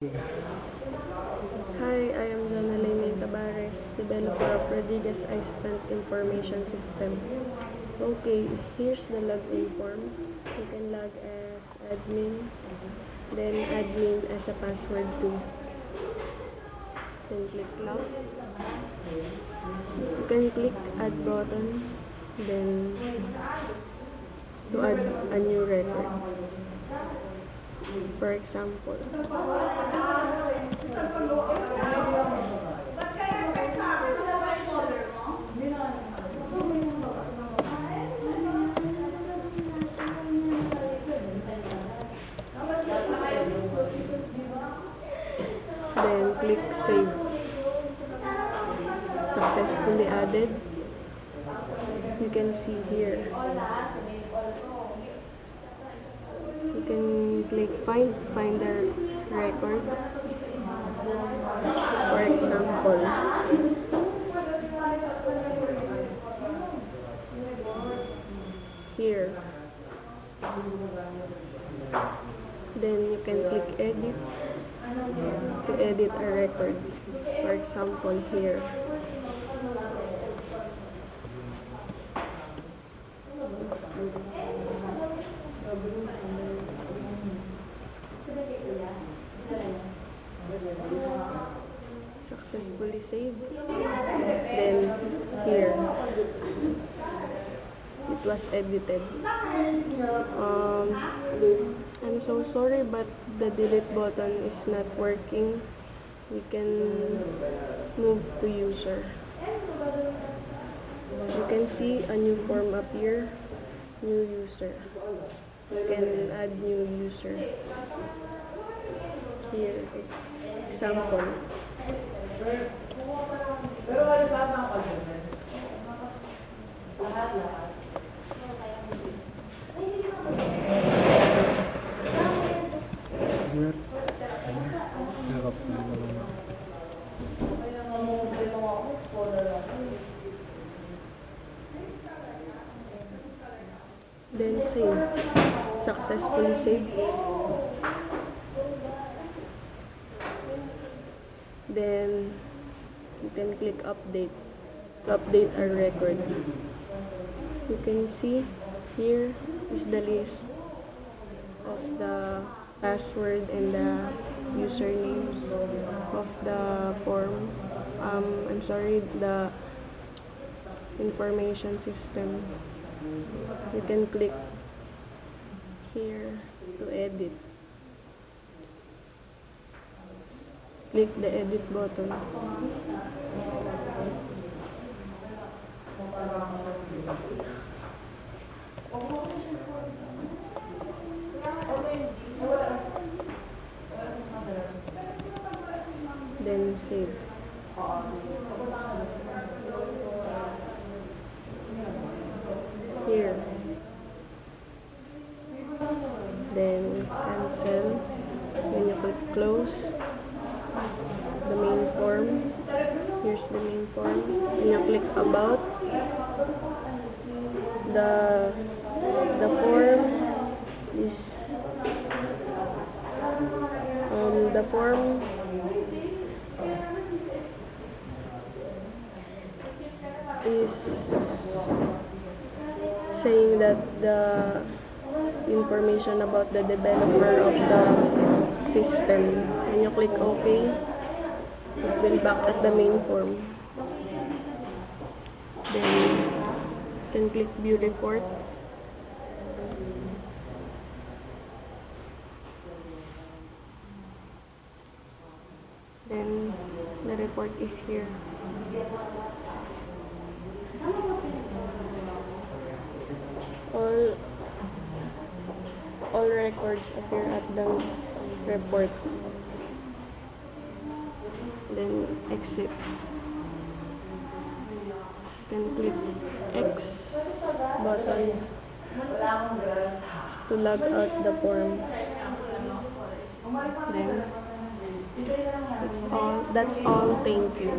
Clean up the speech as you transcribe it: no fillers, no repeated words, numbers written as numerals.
Hi, I am Jonalyn Tabares, developer of Rodriguez iSpent Information System. Okay, here's the login form. You can log as admin, then admin as a password too. Then click log. You can click add button, then to add a new record. For example, then click save. Successfully added. You can see here. You can click find the record. For example, here. Then you can click edit to edit a record. For example, here. Successfully saved. Then here. It was edited. I'm so sorry, but the delete button is not working. We can move to user. You can see a new form appear, new user. You can add new user. Here, example. Then save. Successfully saved. Then you can click update to update our record. You can see here is the list of the password and the usernames of the form. I'm sorry, the information system. You can click here to edit. Click the edit button. Then save. Here. Then cancel. Then you click close. The main form. Here's the main form. Then you click about. The form is the form is saying that the information about the developer of the system. When you click OK, it will back at the main form. Then you can click view report. Then the report is here. All records appear at the report. Then exit. Then click X button to log out the form. Then that's all. Thank you.